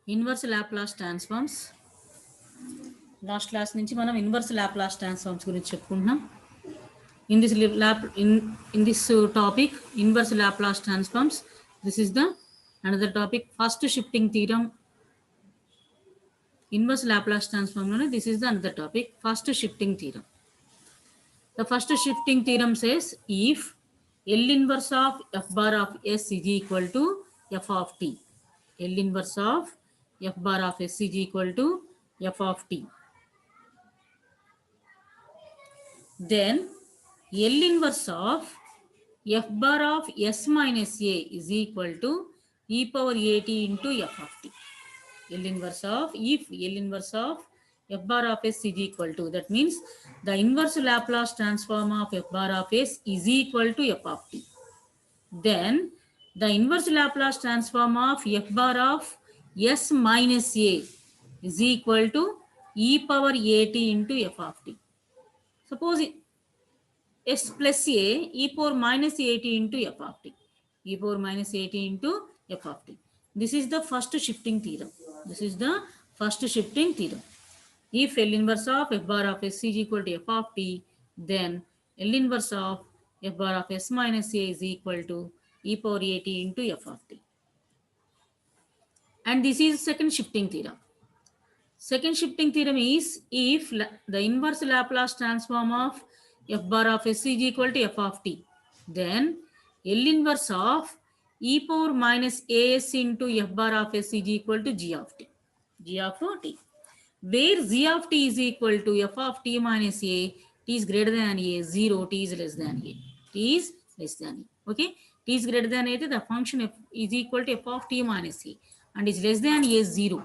Inverse Laplace transforms. Last class నుంచి మనం inverse Laplace transforms గురించి చెప్పుకుంటున్నాం. In this topic, inverse Laplace transforms. This is the another topic. First shifting theorem. Inverse Laplace transform. This is the another topic. First shifting theorem. The first shifting theorem says if L inverse of f bar of s is equal to f of t. L inverse of f bar of s is equal to f of t. Then L inverse of f bar of s minus a is equal to e power at into f of t. L inverse of L inverse of f bar of s is equal to, that means the inverse Laplace transform of f bar of s is equal to f of t. Then the inverse Laplace transform of f bar of s minus a is equal to e power at into f of t. Suppose s plus a e power minus at into f of t. E power minus at into f of t. This is the first shifting theorem. This is the first shifting theorem. If L inverse of f bar of s is equal to f of t, then L inverse of f bar of s minus a is equal to e power at into f of t. And this is second shifting theorem. Second shifting theorem is if the inverse Laplace transform of f bar of s is equal to f of t, then L inverse of e power minus as into f bar of s is equal to g of t. G of t. Where g of t is equal to f of t minus a, t is greater than a, 0, t is less than a. T is less than a. Okay? T is greater than a, the function f is equal to f of t minus a, and is less than a, 0.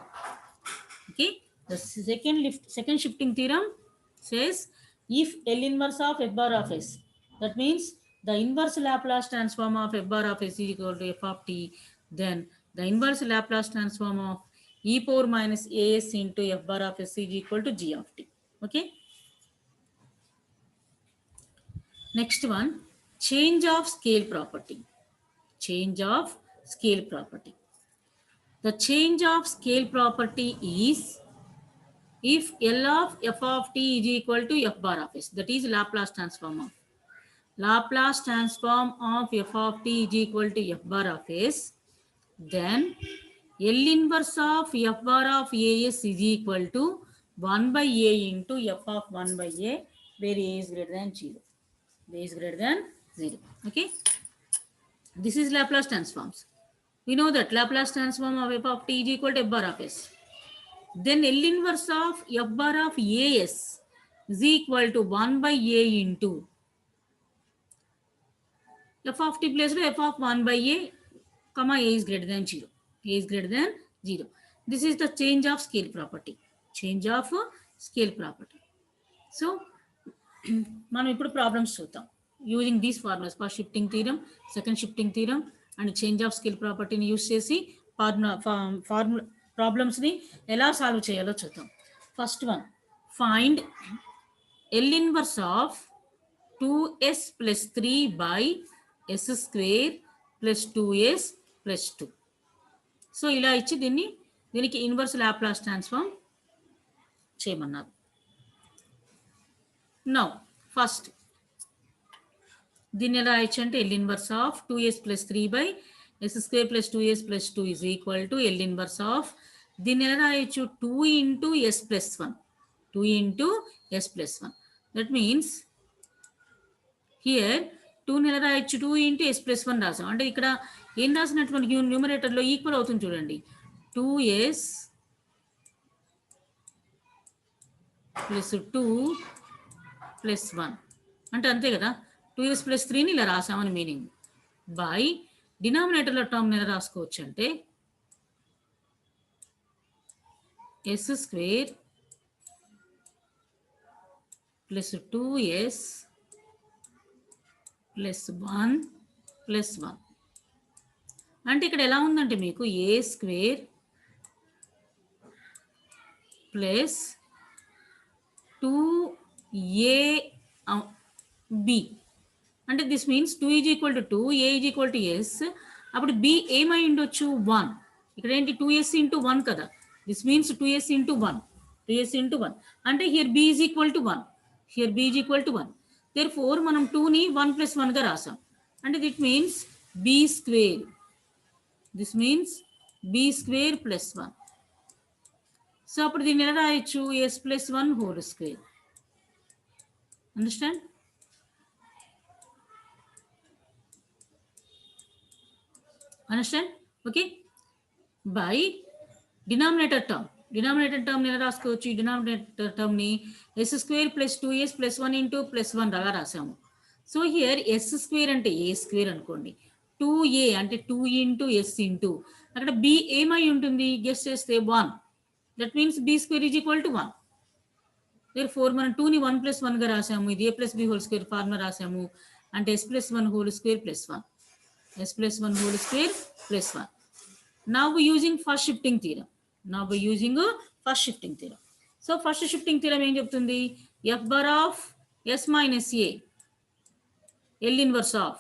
Okay? The second shifting theorem says if L inverse of f bar of s, that means the inverse Laplace transform of f bar of s is equal to f of t, then the inverse Laplace transform of e power minus as into f bar of s is equal to g of t. Okay? Next one, change of scale property. Change of scale property. The change of scale property is if L of f of t is equal to f bar of s, that is Laplace transform of. Laplace transform of f of t is equal to f bar of s, then L inverse of f bar of as is equal to 1 by a into f of 1 by a, where a is greater than 0. A is greater than 0. Okay? This is Laplace transforms. We know that Laplace transform of f of t is equal to f bar of s. Then L inverse of f bar of as is equal to 1 by a into f of t place f of 1 by a, comma a is greater than 0. A is greater than 0. This is the change of scale property. Change of scale property. So, మనం ఇప్పుడు problems చూద్దాం using these formulas. First shifting theorem, second shifting theorem and change of scale ప్రాపర్టీని use చేసి ప్రాబ్లమ్స్ని ఎలా solve చేయాలో చూద్దాం. First one, find L inverse of 2s plus 3 by s square plus 2s plus 2. So ఇలా ఇచ్చి దీనికి ఇన్వర్స్ లాప్లాస్ ట్రాన్స్ఫార్మ్ చేయమన్నారు. నౌ ఫస్ట్ దీన్ని ఎలా ఇచ్చి అంటే L inverse of 2s plus 3 by s square plus 2s plus 2 is equal to L inverse of, దీన్ని ఎలా రాయొచ్చు, 2 into s plus 1. 2 into s plus 1. That means here 2 ఎలా రాయొచ్చు, 2 into s plus 1 రాసాం. అంటే ఇక్కడ ఏం రాసినటువంటి న్యూమరేటర్లో ఈక్వల్ అవుతుంది చూడండి, 2s ప్లస్ 2 ప్లస్ 1 అంటే అంతే కదా, 2s plus 3ని ఇలా రాసామని మీనింగ్. బై డినామినేటర్లో టర్మ్ ఎలా రాసుకోవచ్చు అంటే s square plus 2s plus 1 plus 1. అంటే ఇక్కడ ఎలా ఉందంటే మీకు ఏ స్క్వేర్ ప్లస్ 2ab, అంటే this means 2 is equal to 2, a is equal to s. అప్పుడు బి ఏమై ఉండొచ్చు, 1. ఇక్కడ ఏంటి 2s into 1 కదా, this means 2s into 1, 2s into 1 అంటే here b is equal to 1, here b is equal to 1. therefore మనం 2ని 1 plus 1 గా రాసాం, అంటే that means b square, this means b square plus 1. So అప్పుడు దీన్ని ఎలా రాయొచ్చు, s plus 1 whole square. Understand? Understand? Okay. By denominator term ఎలా రాసుకోవచ్చు, డినామినేటర్ టర్మ్ ని s square plus 2s plus 1 into plus 1 లాగా రాసాము. సో హియర్ s స్క్వేర్ అంటే a స్క్వేర్ అనుకోండి, 2a అంటే 2 ఇంటూ s ఇంటూ అక్కడ b ఏమై ఉంటుంది గెస్ చేస్తే 1, that means b square is equal to 1. therefore మనం 2ని 1 ప్లస్ 1 గా రాసాము, ఇది a plus b whole square formula రాసాము, అంటే s plus 1 whole square plus 1, s plus 1 whole square plus 1. Now we using first shifting theorem. So first shifting theorem ఏం చెప్తుంది, f bar of s minus a, L inverse of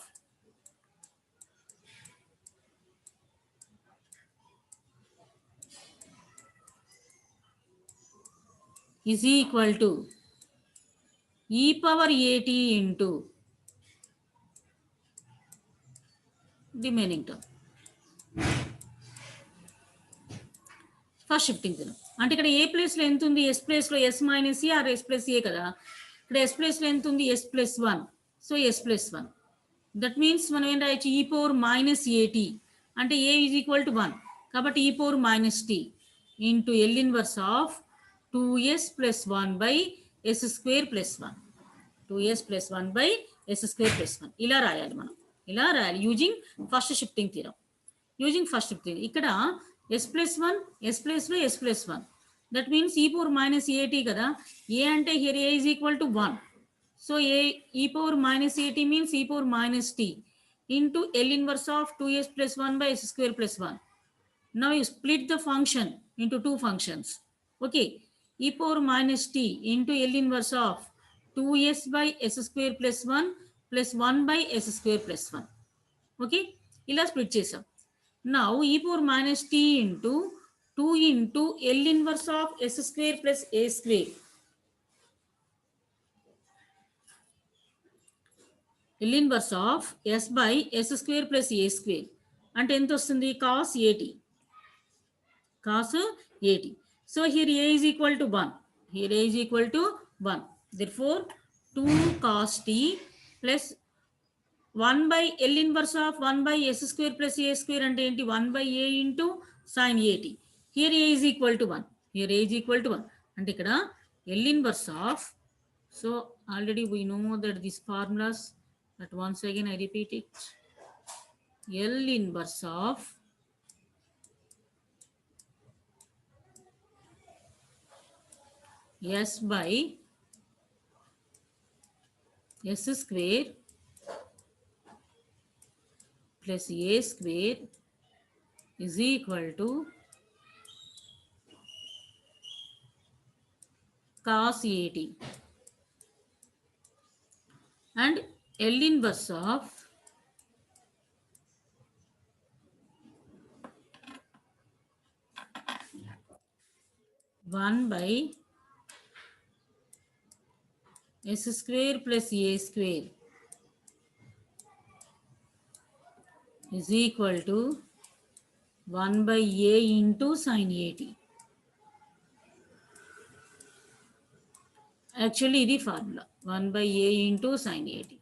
is equal to e power at into remaining term. First shifting theorem అంటే ఇక్కడ a ప్లేస్లో ఎంత ఉంది, s ప్లేస్లో s minus a or s plus a కదా, ఇక్కడ ఎస్ ప్లేస్లో ఎంత ఉంది s plus 1, so s plus 1. That means మనం ఏం రాయొచ్చు, ఈ పవర్ మైనస్ ఏటీ అంటే ఏ ఈజ్ ఈక్వల్ టు 1, కాబట్టి e power minus t into L inverse of 2s plus 1 by s square plus 1, 2s plus 1 by s square plus 1. ఇలా రాయాలి మనం, ఇలా రాయాలి యూజింగ్ ఫస్ట్ షిఫ్టింగ్ థియరం. ఇక్కడ s plus 1, s ప్లేస్లో s plus 1, that means e power minus a t కదా, a అంటే here a is equal to 1, so a e power minus a t means e power minus t into L inverse of 2s plus 1 by s square plus 1. Now you split the function into two functions. Okay, e power minus t into L inverse of 2s by s square plus 1 plus 1 by s square plus 1. Okay, ఇలా split చేసాం. Now e power minus t into 2 into L inverse of s square plus a square. L inverse of s by s square plus a square అంటే ఎంత వస్తుంది, cos 80. So here a is equal to 1. Therefore 2 cos t plus 1 by L inverse of 1 by s square plus a square అంటే ఏంటి, 1 by a into sin 80. Here a is equal to 1. అంటే ఇక్కడ L inverse of, so already we know that these formulas, but once again I repeat it. L inverse of s by s square plus a square is equal to cos 80 and L inverse of one by s square plus a square is equal to 1 by a into sin 80. Actually ఇది formula 1 by a into sin 80.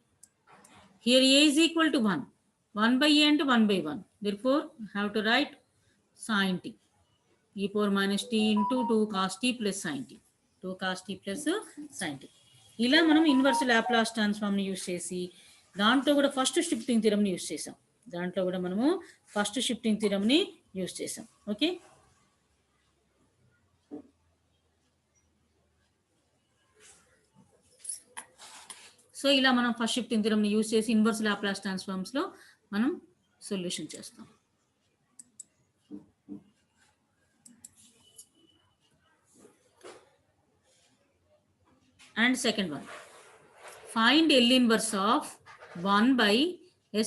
Here a is equal to 1. 1 by a అంటే 1 by 1. Therefore have to write sin t. e power minus t into 2 cos t plus sin t. 2 cos t plus sin t. ఇలా మనం inverse Laplace ట్రాన్స్ఫార్మ్ని use చేసి దాంట్లో కూడా first shifting థియరమ్ని use చేసాం. Okay, so ఇలా మనం first shifting థియరమ్ని use చేసి inverse Laplace ట్రాన్స్ఫార్మ్స్లో మనం సొల్యూషన్ చేస్తాం. And second one, find L inverse of 1 by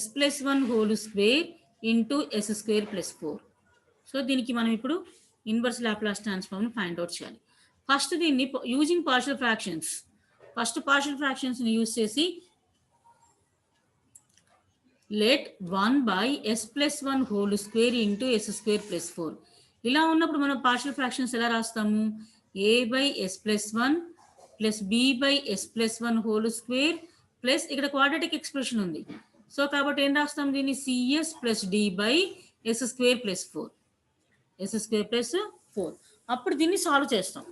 s plus 1 whole square into s square plus 4. So దీనికి మనం ఇప్పుడు ఇన్వర్స్ లాప్లాస్ ట్రాన్స్ఫార్మ్ని ఫైండ్ అవుట్ చేయాలి. ఫస్ట్ దీన్ని using partial fractions, first partial ఫ్రాక్షన్స్ని యూజ్ చేసి let 1/s+1 whole square into s² + 4. ఇలా ఉన్నప్పుడు మనం పార్షియల్ ఫ్రాక్షన్స్ ఎలా రాస్తాము? a/s+1 plus b/s+1 whole square plus ఇక్కడ క్వాడ్రాటిక్ ఎక్స్ప్రెషన్ ఉంది. సో కాబట్టి ఏం రాస్తాం దీన్ని? cs plus d/s² + 4, s²+4. అప్పుడు దీన్ని సాల్వ్ చేస్తాం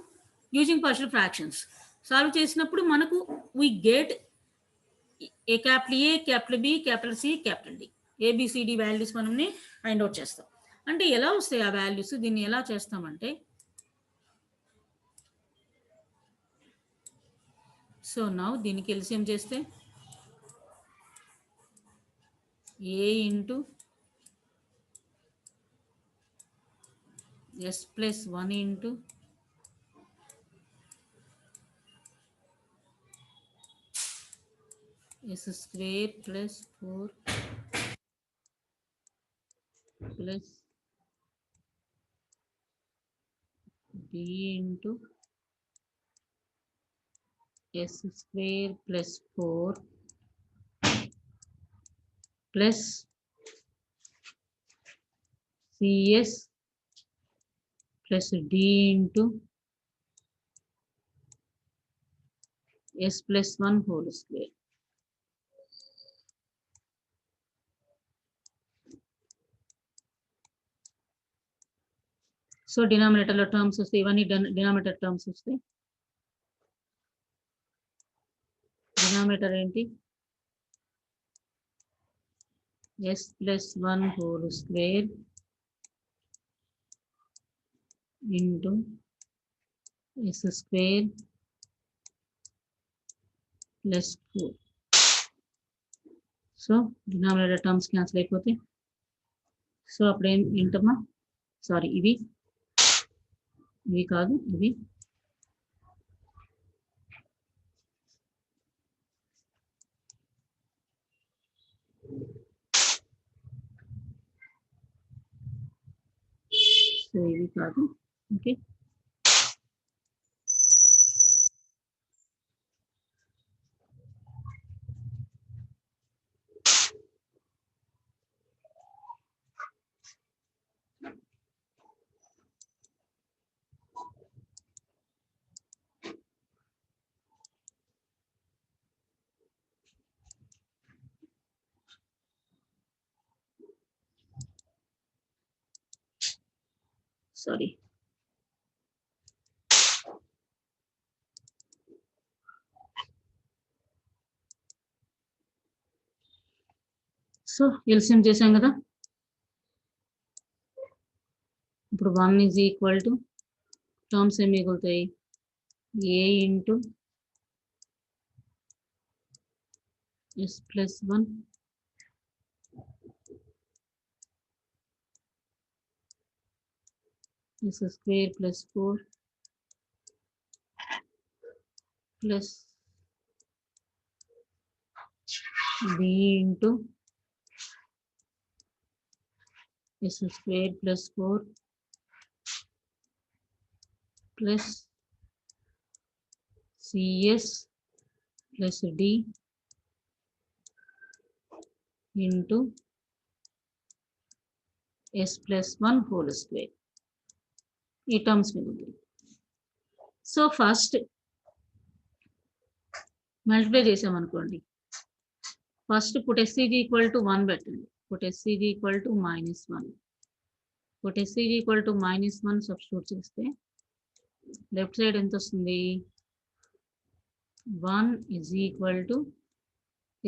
యూజింగ్ పార్షియల్ ఫ్రాక్షన్స్. సాల్వ్ చేసినప్పుడు మనకు we get a capital b, capital c, capital d, ABCD values మనల్ని ఫైండ్ అవుట్ చేస్తాం. అంటే ఎలా వస్తాయి ఆ వాల్యూస్? దీన్ని ఎలా చేస్తామంటే, సో నౌ దీనికి ఎల్సిఎం చేస్తే a into s+1 into s²+4 plus b into s²+4 plus cs plus d into s+1 whole square. So డినామినేటర్లో టర్మ్స్ వస్తాయి, ఇవన్నీ డినామినేటర్ టర్మ్స్ వస్తాయి. డినామినేటర్ ఏంటి? s+1 whole square into s²+4. So denominator terms cancel అయిపోతాయి. So అప్పుడు ఏంటమ్మా? Sorry, ఇవి కాదు, ఇవి సో ఇవి కాదు. Okay, sorry. సో ఎల్సిఎం చేసాం కదా. ఇప్పుడు 1 ఈజ్ ఈక్వల్ టు టర్మ్స్ ఏం మిగులుతాయి? A into s+1 s²+4 plus b into s²+4 plus cs plus d into s+1 whole square. ఈ టర్మ్స్ మిగులుతాయి. సో ఫస్ట్ మల్టిప్లై చేసామనుకోండి, first put s is equal to 1 పెట్టండి. Put s is equal to -1. Put s is equal to -1 substitute చేస్తే left side ఎంత వస్తుంది? 1 is equal to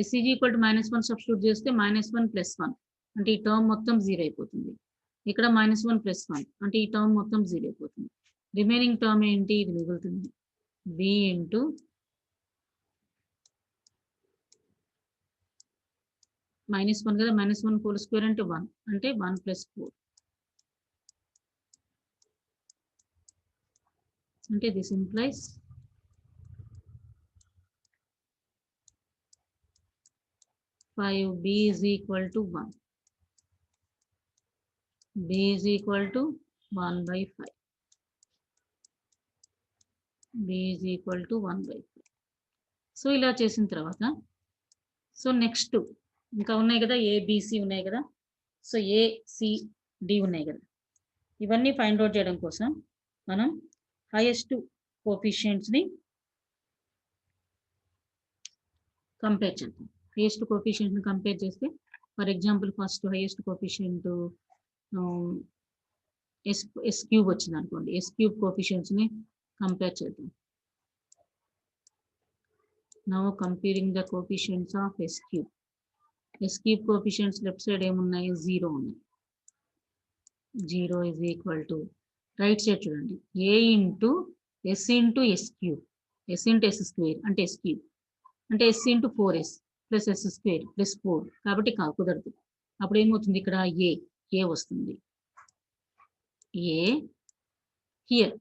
s is equal to -1 substitute చేస్తే -1 + 1 అంటే ఈ term మొత్తం 0 అయిపోతుంది. ఇక్కడ -1 + 1 అంటే ఈ టర్మ్ మొత్తం 0 అయిపోతుంది. రిమైనింగ్ టర్మ్ ఏంటి? ఇది మిగులుతుంది b ఇంటూ -1 కదా, -1 హోల్ స్క్వేర్ అంటే 1 అంటే 1 + 4 అంటే this implies 5b is equal to 1. b is equal to 1 by 5. b is equal to 1 by 5. So ఇలా చేసిన తర్వాత సో నెక్స్ట్ ఇంకా ఉన్నాయి కదా ఏబిసి ఉన్నాయి కదా. సో ఏసిడి ఉన్నాయి కదా. ఇవన్నీ ఫైండ్ అవుట్ చేయడం కోసం మనం హైయెస్ట్ కోఎఫిషియెంట్స్ని కంపేర్ చేద్దాం. హైయెస్ట్ కోఎఫిషియెంట్ని కంపేర్ చేస్తే for example first highest coefficient s cube వచ్చింది అనుకోండి. ఎస్ క్యూబ్ కోఎఫిషియెంట్స్ని కంపేర్ చేద్దాం. Now comparing the coefficients of S cube. S cube coefficients left side ఏమున్నాయి 0 ఉన్నాయి. 0 is equal to right side చూడండి a into s into s cube. s into s square అంటే s cube అంటే s into 4s plus s square plus 4 కాబట్టి కుదరదు. అప్పుడు ఏమవుతుంది ఇక్కడ a వస్తుంది. a here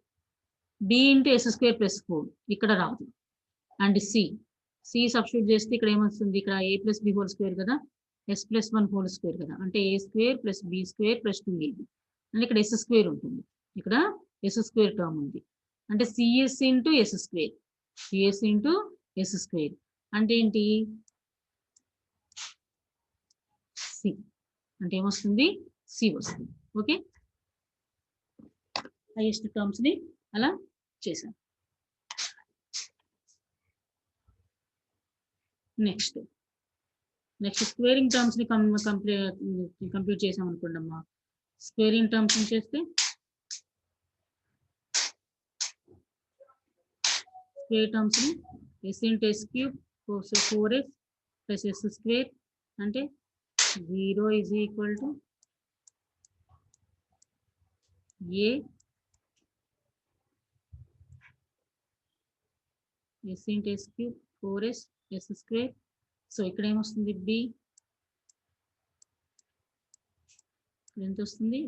b into s square plus 4 ఇక్కడ రాదు. అండ్ సి సబ్స్టిట్యూట్ చేస్తే ఇక్కడ ఏమొస్తుంది ఇక్కడ a plus b whole square కదా, s ప్లస్ 1 హోల్ స్క్వేర్ కదా, అంటే a square plus b square plus 2ab అంటే ఇక్కడ s స్క్వేర్ ఉంటుంది. ఇక్కడ s స్క్వేర్ టర్మ్ ఉంది అంటే cs into s square. cs into s square అంటే ఏంటి సి అంటే ఏమొస్తుంది సి వస్తుంది. ఓకే, హైయెస్ట్ టర్మ్స్ ని అలా చేశాం. నెక్స్ట్ స్క్వేరింగ్ టర్మ్స్ ని కంప్యూట్ చేసాం అనుకోండమ్మా. స్క్వేరింగ్ టర్మ్స్ ని చేస్తే స్క్వేర్ టర్మ్స్ ని s into s cube 4s plus s square అంటే 0 is equal to a s into s cube 4s s square. So ఇక్కడ ఏమొస్తుంది b ఎంత వస్తుంది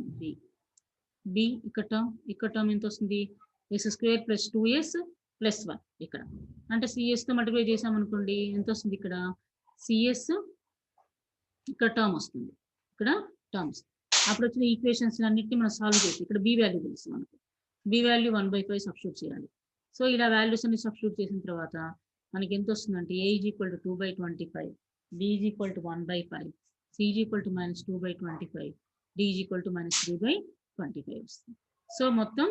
b ఇక్కడ టర్మ్ ఎంత వస్తుంది s square plus 2s plus 1 ఇక్కడ అంటే cs తో మల్టిప్లై చేసాం అనుకోండి ఎంత వస్తుంది ఇక్కడ cs ఇక్కడ టర్మ్ వస్తుంది. ఇక్కడ టర్మ్స్ అప్పుడు వచ్చిన ఈక్వేషన్స్ అన్నిటిని మనం సాల్వ్ చేసి ఇక్కడ b వాల్యూ తెలుసు మనకు. b వాల్యూ 1/5 సబ్స్టిట్యూట్ చేయాలి. సో ఇలా వాల్యూస్ అన్ని సబ్స్టిట్యూట్ చేసిన తర్వాత మనకి ఎంత వస్తుందంటే a is equal to 2/25, b is equal to 1/5, c is equal to minus 2/25, d is equal to minus 3/25 వస్తుంది. సో మొత్తం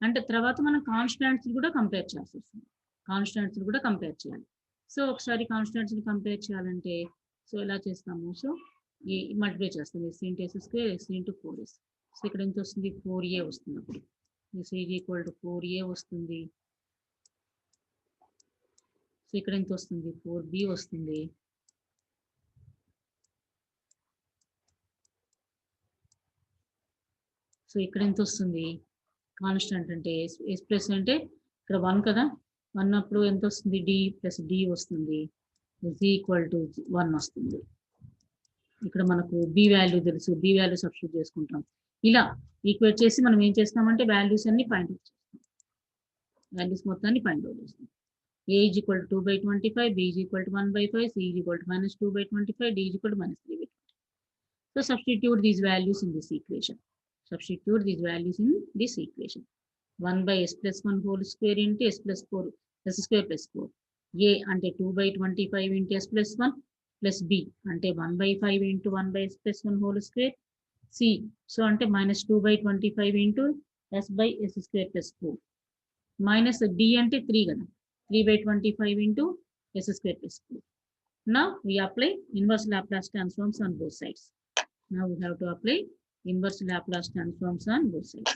అంటే తర్వాత మనం కాన్స్టాంట్స్ కూడా కంపేర్ చేయాల్సి వస్తుంది. కాన్స్టాంట్స్ కూడా కంపేర్ చేయాలి. సో ఒకసారి కాన్స్టాంట్స్ ని కంపేర్ చేయాలంటే సో ఎలా చేస్తాము, సో ఈ మల్టిప్లై చేస్తాం s into s square s into 4s. So ఇక్కడ ఎంత వస్తుంది 4a వస్తుంది. అప్పుడు s is equal to 4a వస్తుంది. సో ఇక్కడ ఎంత వస్తుంది 4b వస్తుంది. సో ఇక్కడ ఎంత వస్తుంది కాన్స్టాంట్ అంటే s ప్లస్ అంటే ఇక్కడ 1 కదా, 1 అప్పుడు ఎంత వస్తుంది d ప్లస్ d వస్తుంది is equal to 1 వస్తుంది. ఇక్కడ మనకు b వాల్యూ తెలుసు, b వాల్యూ సబ్స్టిట్యూట్ చేసుకుంటాం. ఇలా ఈక్వేట్ చేసి మనం ఏం చేస్తామంటే వాల్యూస్ అన్ని ఫైండ్ అవుట్ చేస్తాం. వాల్యూస్ మొత్తాన్ని ఫైండ్ అవుట్ చేస్తాం. a is equal to 2/25, b is equal to 1/5, c is equal to minus 2/25, d is equal to minus 3/25. So substitute these values in this equation. Substitute these values in this equation. 1 by s plus 1 whole square into s plus 4, s square plus 4. a అంటే 2/25 into s plus 1 plus b అంటే 1/5 into 1 by s plus 1 whole square. c so అంటే minus 2/25 into s by s square plus 4. Minus d అంటే 3 కదా, 3/25 into s square plus 4. Now we apply inverse Laplace transforms on both sides. Now we have to apply inverse Laplace transforms on both sides.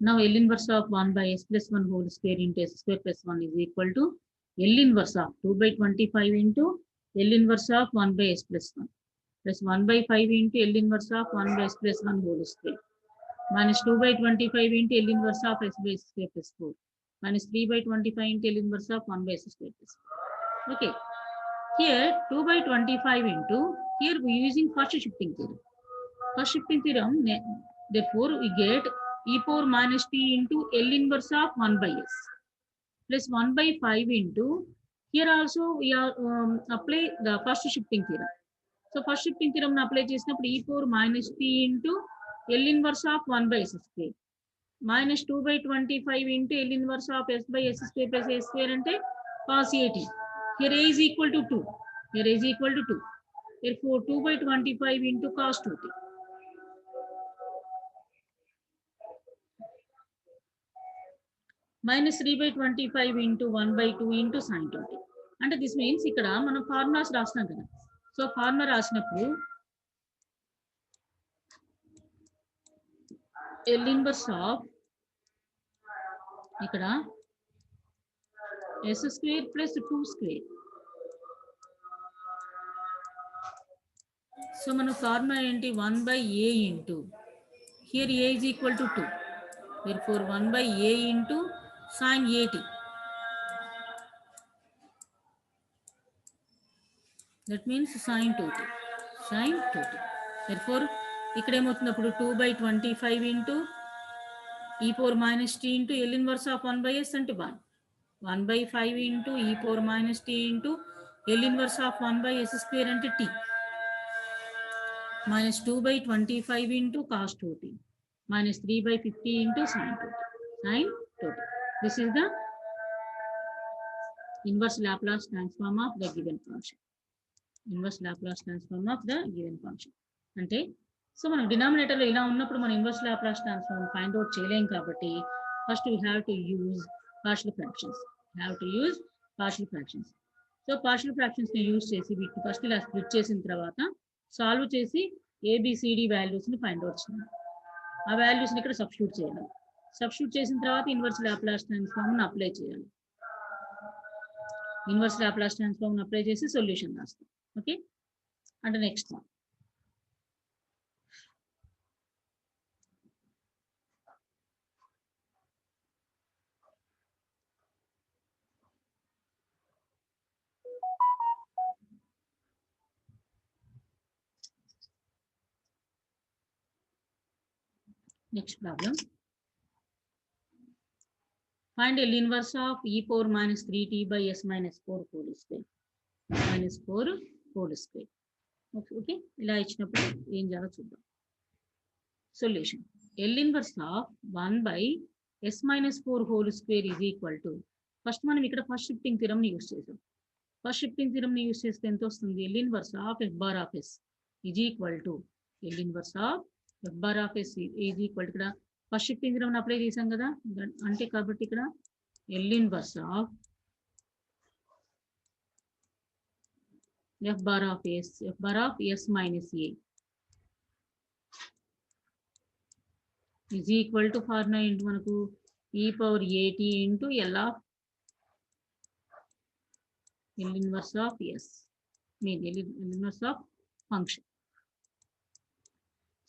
Now L inverse of 1 by s plus 1 whole square into s square plus 1 is equal to L inverse of 2/25 into L inverse of 1 by s plus 1 plus 1/5 into L inverse of 1 by s plus 1 whole square minus 2/25 into L inverse of s by s square plus 4 minus 3/25 into L inverse of 1 by s square plus 4. Okay, here 2/25 into, here we are using first shifting theorem. First shifting theorem, therefore we get e power minus t into L inverse of 1 by s plus 1/5 into, here also we are apply the first shifting theorem. So first shifting theorem apply చేసినప్పుడు e power minus t into L inverse of 1/s square minus 2/25 into L inverse of S by S square plus A square అంటే cos 80. Here A is equal to 2. Here A is equal to 2. Therefore 2/25 into cos 2t. Minus 3/25 into 1/2 into sin 2t. అంటే this means ఇక్కడ మనం formulas రాసినాం కదా. So formula రాసినప్పుడు L inverse of ఇక్కడ s square plus 2 square. So మన formula ఏంటి 1/a into here a is equal to 2. Therefore 1/a into sin 80. That means sin 2t. Sin 2t. Therefore ఇక్కడ ఏమవుతున్నప్పుడు 2/25 into e power minus t into L inverse of 1/s అంటే 1. 1/5 into e power minus t into L inverse of 1/s square అంటే t. Minus 2/25 into cos 2t. Minus 3/50 into sin 2t. Sin 2t. This is the inverse Laplace transform of the given function. Inverse Laplace transform of the given function. అంటే so మనం డినామినేటర్లో ఇలా ఉన్నప్పుడు మనం inverse Laplace transform find out చేయలేం కాబట్టి first we have to use partial fractions. So partial ఫ్రాక్షన్స్ని use చేసి వీటిని ఫస్ట్ ఇలా స్ప్లిట్ చేసిన తర్వాత సాల్వ్ చేసి ఏబిసిడి వాల్యూస్ని ఫైండ్ అవుట్ చేయాలి. ఆ వాల్యూస్ని ఇక్కడ సబ్స్టిట్యూట్ చేయాలి. సబ్స్టిట్యూట్ చేసిన తర్వాత ఇన్వర్స్ లాప్లాస్ ట్రాన్స్ఫార్మ్ని అప్లై చేయాలి. ఇన్వర్స్ లాప్లాస్ ట్రాన్స్ఫార్మ్ని అప్లై చేసి సొల్యూషన్ రాస్తాం. ఓకే అంటే next one. Next problem. Find L inverse of e power minus 3t by s minus 4 whole square. Minus 4 whole square. Okay. ఇలా ఇచ్చినప్పుడు ఏం చేయాలో చూద్దాం. Solution. L inverse of 1 by s minus 4 whole square is equal to. First మనం ఇక్కడ first shifting theorem ని use చేసాం. First shifting theorem ని యూస్ చేస్తే ఎంత వస్తుంది? L inverse of f bar of s is equal to L inverse of f bar of s is equal to ఇక్కడ first shifting theorem apply చేసాం కదా అంటే కాబట్టి ఇక్కడ L inverse of f bar of s minus a is equal to formula ఏంటి మనకు e power at into L of L inverse of s mean L inverse of function.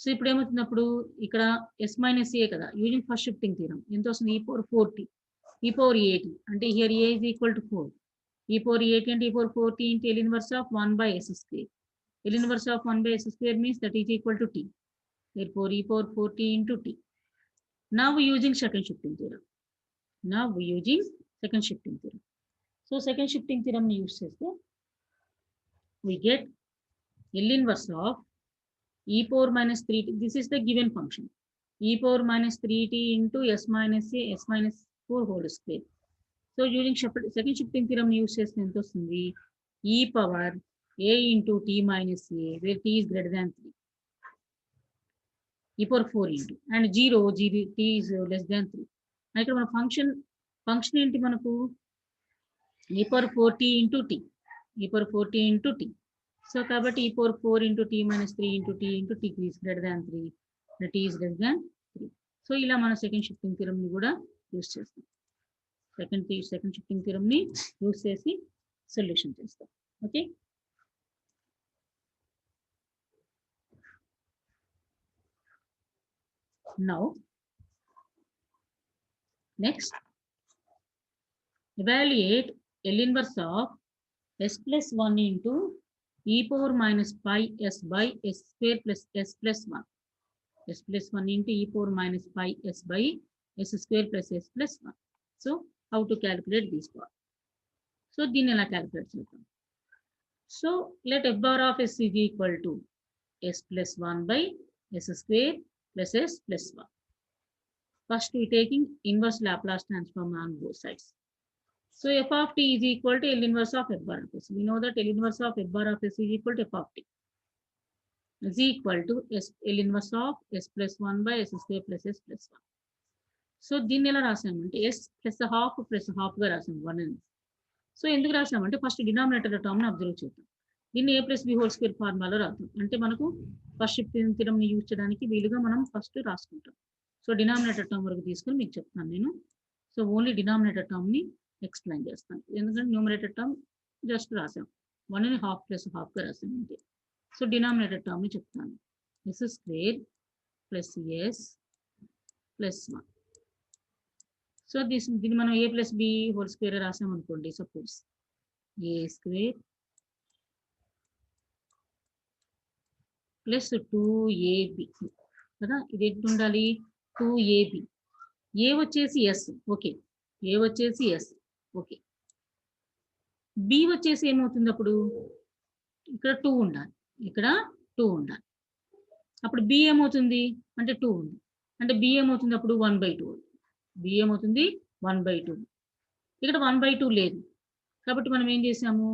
So ఇప్పుడు ఏమవుతున్నప్పుడు ఇక్కడ s minus ఏ కదా using first shifting theorem ఎంత వస్తుంది? e power 4t e power 80 అంటే here a is equal to 4 e power 80 అంటే e power 4t into L inverse of 1/s square. L inverse of 1/s square means that is equal to t. Therefore e power 4t into t. Now using second shifting theorem. So second shifting theorem ni use cheste we get L inverse of e power minus 3t. This is the given function. E power minus 3t into s minus a s minus 4 whole square. So using second shifting theorem use cheste ento vastundi e power a into t minus a where t is greater than 3. E power 4 into and 0 t is less than 3. ఇక్కడ మన function ఏంటి మనకు e power 4t into t. So కాబట్టి e power 4 into t minus 3 into t into t is greater than 3 and t is less than 3. So ఇలా మన second shifting theorem ని కూడా use చేస్తాం. సెకండ్ షిఫ్టింగ్ థియరమ్ ని use చేసి solution చేస్తాం. Okay now next evaluate L inverse of s plus 1 into e power minus pi s by s square plus s plus 1. S plus 1 into e power minus pi s by s square plus s plus 1. So how to calculate this part? So దీన్ని ఎలా calculate చేద్దాం? So let f bar of s is equal to s plus 1 by s square plus s plus 1. First we taking inverse Laplace transform on both sides. So f of t is equal to L inverse of f bar of s. We know that L inverse of f bar of s is equal to f of t is equal to s L inverse of s plus 1 by s square plus s plus 1. So దీన్ని ఎలా రాసామంటే s plus హాఫ్గా రాసాం 1 అని. So ఎందుకు రాసామంటే first denominator టర్మ్ని observe చేద్దాం. దీన్ని a plus b whole square ఫార్ములాలో రాద్దాం. అంటే మనకు ఫస్ట్ షిఫ్ట్ థియరమ్ని యూజ్ చేయడానికి వీలుగా మనం ఫస్ట్ రాసుకుంటాం. సో డినామినేటర్ టర్మ్ వరకు తీసుకొని మీకు చెప్తాను నేను. సో ఓన్లీ డినామినేటర్ టర్మ్ని ఎక్స్ప్లెయిన్ చేస్తాను. ఎందుకంటే న్యూమరేటర్ టర్మ్ జస్ట్ రాసాం 1ని హాఫ్ ప్లస్ హాఫ్గా రాసాం అంతే. సో డినామినేటర్ టర్మ్ని చెప్తాను. s square plus s plus 1. So దీన్ని మనం a plus b whole square రాసాం అనుకోండి. Suppose a square plus 2ab కదా, ఇది ఎంత ఉండాలి 2ab. ఏ వచ్చేసి ఎస్, ఓకే, ఏ వచ్చేసి ఎస్, ఓకే. బి వచ్చేసి ఏమవుతుంది అప్పుడు ఇక్కడ 2 ఉండాలి, ఇక్కడ 2 ఉండాలి. అప్పుడు బి ఏమవుతుంది అంటే 2 ఉంది, అంటే బి ఏమవుతుంది అప్పుడు 1/2. బి ఏమవుతుంది 1/2. ఇక్కడ 1/2 లేదు కాబట్టి మనం ఏం చేసాము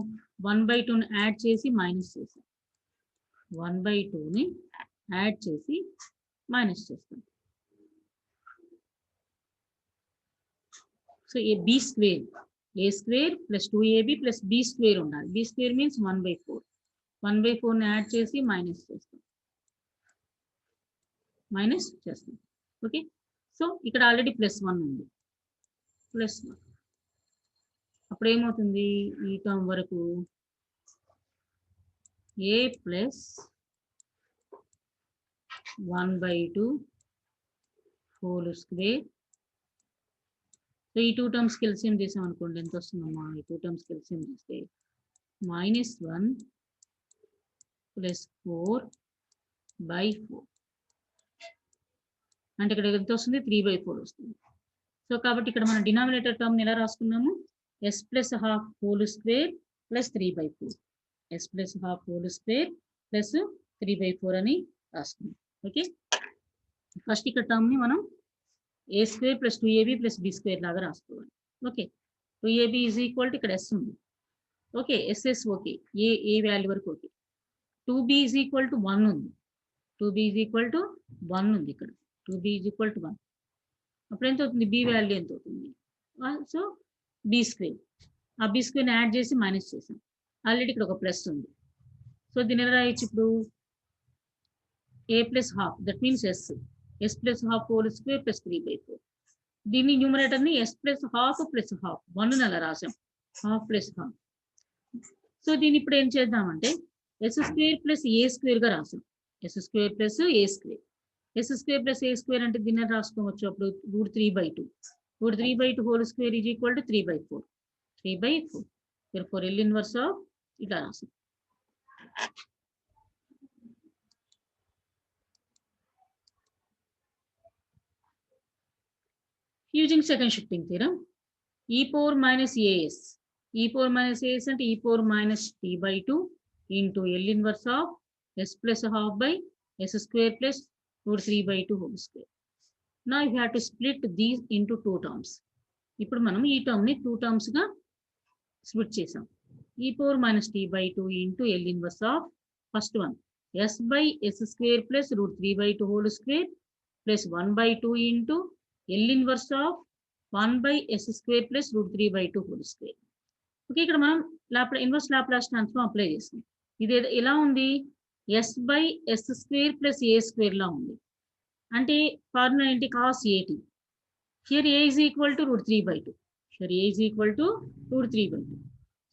1/2ని యాడ్ చేసి మైనస్ చేసాం. 1/2ని యాడ్ చేసి మైనస్ చేస్తాం. So b square a square plus 2ab ప్లస్ బి స్క్వేర్ ఉండాలి. B square means 1/4. 1/4ని యాడ్ చేసి మైనస్ చేస్తాం, మైనస్ చేస్తాం. ఓకే, సో ఇక్కడ ఆల్రెడీ ప్లస్ 1 ఉంది, ప్లస్ 1. అప్పుడు ఏమవుతుంది ఈ టర్మ్ వరకు a plus 1/2 whole square. So ఈ 2 టర్మ్స్ ఎల్సిఎం చేసాం అనుకోండి, ఎంత వస్తుందమ్మా ఈ 2 టర్మ్స్ ఎల్సిఎం చేస్తే -1 ప్లస్ 4/4. అంటే ఇక్కడ ఎంత వస్తుంది 3/4 వస్తుంది. సో కాబట్టి ఇక్కడ మన డినామినేటర్ టర్మ్ ఎలా రాసుకున్నాము s plus half whole square plus 3/4. s plus half whole square plus 3/4 అని రాసుకున్నాం. ఓకే, ఫస్ట్ ఇక్కడ టర్మ్ని మనం a square plus 2ab plus b square లాగా రాసుకోవాలి. Okay, 2ab is equal to ఇక్కడ s ఉంది. ఓకే, ఎస్ఎస్ ఓకే, ఏ value వరకు okay. 2b is equal to 1 ఉంది, 2b ఈజ్ ఈక్వల్ టు 1 ఉంది ఇక్కడ, 2b ఈజ్ ఈక్వల్ టు 1. అప్పుడు ఎంత అవుతుంది b వాల్యూ ఎంత అవుతుంది, సో b స్క్వేర్. ఆ b స్క్వేర్ని యాడ్ చేసి మైనస్ చేసాం. ఆల్రెడీ ఇక్కడ ఒక ప్లస్ ఉంది. సో దీని ఎలా రాయొచ్చు ఇప్పుడు a plus half, that means s plus half whole square plus 3/4. దీన్ని న్యూమరేటర్ని s plus half plus half 1 అలా రాసాం, హాఫ్ ప్లస్ హాఫ్. సో దీన్ని ఇప్పుడు ఏం చేద్దామంటే s స్క్వేర్ ప్లస్ a స్క్వేర్గా రాసాం. s square plus a square, s square plus a square అంటే దీన్ని రాసుకోవచ్చు అప్పుడు √3/2. √3/2 whole square is equal to 3/4. 3/4. therefore L inverse of ఇట్లా రాసాం. Using second shifting theorem, e power minus as. E power minus as అంటే e power minus t/2 into L inverse of s plus half by s square plus √3/2 whole square. Now you have to split these into 2 terms. ఇప్పుడు మనం ఈ term ని 2 terms గా split చేసాం. e power minus t/2 into L inverse of first one s by s square plus √3/2 whole square plus 1/2 into L inverse of 1 by s square plus √3/2 whole square. Okay, ఇక్కడ మనం inverse Laplace transform apply చేస్తాం. ఇది ఎలా ఉంది s by s square plus a square లా ఉంది. అంటే formula ఏంటి cos at. Here a is equal to √3/2. Here a is equal to √3/2.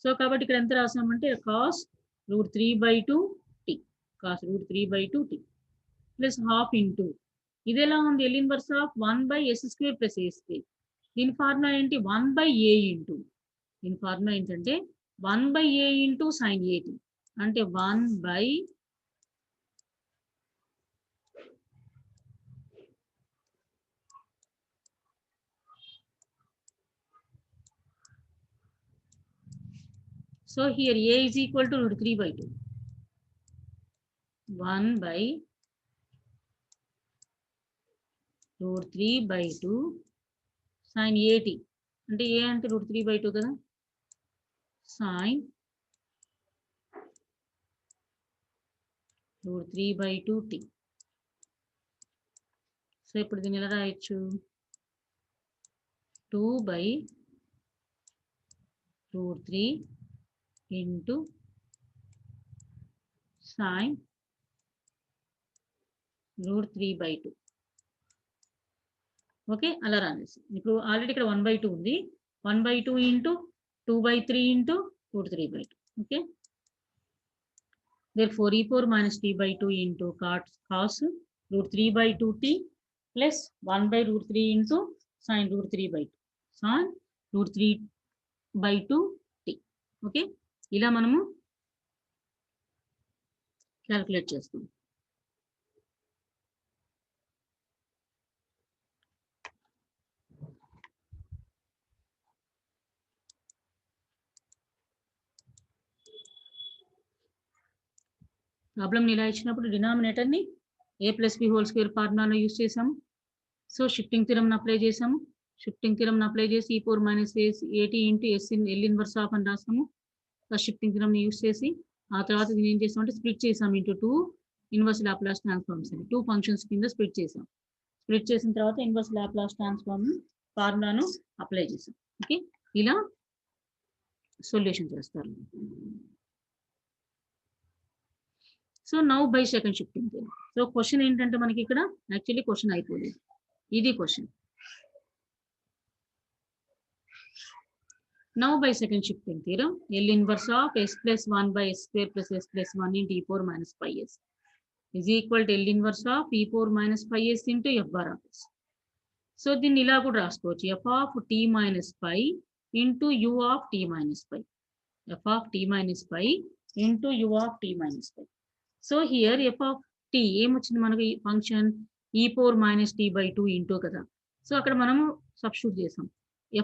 So కాబట్టి ఇక్కడ ఎంత రాసామంటే cos √3/2t, cos √3/2t plus half into ఇది ఎలా ఉంది L inverse of 1 by s square plus a square. దీని ఫార్ములా ఏంటి 1 by a ఇంటూ, దీని ఫార్ములా ఏంటంటే 1 by a into sin at, అంటే 1 by So here a is equal to root 3 by 2. 1 by root 3 by 2 sin 80. అంటే a అంటే root 3 by 2 కదా, sin root 3 by 2t. So ఇప్పుడు దీన్ని ఎలా రాయొచ్చు, 2 by root 3 into sin root 3 by 2. Okay, అలా రానేసి. ఇప్పుడు ఆల్రెడీ ఇక్కడ 1 by 2 ఉంది, 1 by 2 into 2 by 3 into root 3 by 2. Okay, therefore e power minus t by 2 into cos root 3 by 2t plus 1 by root 3 into sin root 3 by 2 sin root 3 by 2t. Okay, ఇలా మనము calculate చేస్తాం. Problem ఇలా ఇచ్చినప్పుడు డినామినేటర్ని a plus b whole square ఫార్ములాలో use చేసాము. So shifting థియరమ్ని apply చేసాము. షిఫ్టింగ్ థియరమ్ని అప్లై చేసి e power minus a t into s in L inverse of అని రాసాము. ఫస్ట్ షిఫ్టింగ్ థియరమ్ని యూస్ చేసి ఆ తర్వాత దీన్ని ఏం చేసామంటే స్ప్లిట్ చేసాము ఇంటూ 2 ఇన్వర్స్ లాప్లాస్ ట్రాన్స్ఫార్మ్స్ అని 2 ఫంక్షన్స్ కింద స్ప్లిట్ చేసాం. స్ప్లిట్ చేసిన తర్వాత ఇన్వర్స్ లాప్లాస్ ట్రాన్స్ఫార్మ్ ఫార్ములాను అప్లై చేసాం. ఓకే, ఇలా సొల్యూషన్ చేస్తారు. So now by second shifting theorem. So question ఏంటంటే మనకి ఇక్కడ యాక్చువల్లీ క్వశ్చన్ అయిపోలేదు, ఇది question. Now by second shifting theorem L inverse of s plus 1 by s square plus s plus 1 into e power minus pi s is equal to L inverse of e power minus pi s into f bar of s. So దీన్ని ఇలా కూడా రాసుకోవచ్చు, f of t minus pi into u of t minus pi, f of t minus pi into u of t minus pi. So here f of t ఏమొచ్చింది మనకి function e power minus t by 2 into కదా. So అక్కడ మనము substitute చేసాం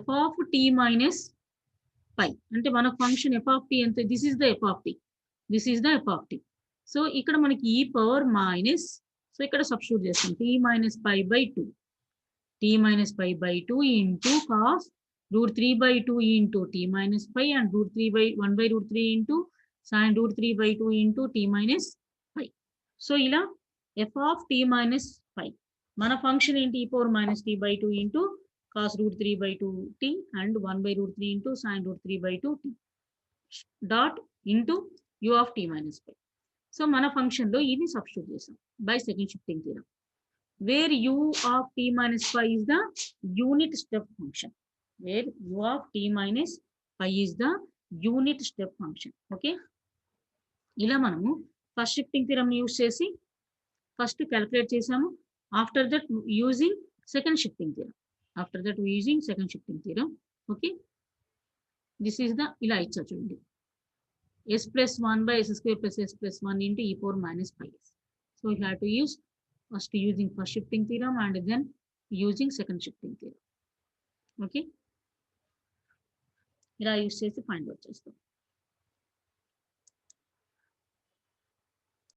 f of t minus pi అంటే మన function f of t ఎంత, this is the f of t, this is the f of t. So ఇక్కడ మనకి e power minus, so ఇక్కడ సబ్స్టిట్యూట్ చేస్తాం t minus pi by 2, t minus pi by 2 into cos root 3 by 2 into t minus pi and root 3 by 1 by root 3 into sin root 3 by 2 into t minus pi. So ఇలా f of t minus pi మన function ఏంటి e power minus t by 2 into cos root 3 by 2t and 1 by root 3 into sin root 3 by 2t dot into u of t minus pi. So మన function లో ఇది substitute చేసాం by second shifting theorem, where u of t minus pi is the unit step function, where u of t minus pi is the unit step function. Okay, ఇలా మనము first shifting theorem use చేసి first calculate చేసాము. After that using second shifting theorem, after that using second shifting theorem. Okay, this is the, ఇలా ఇచ్చా చూడండి, s plus 1 by s square plus s plus 1 into e power minus pi s. So we have to use first using first shifting theorem and then using second shifting theorem. Okay, ఇలా use చేసి find out చేస్తాం.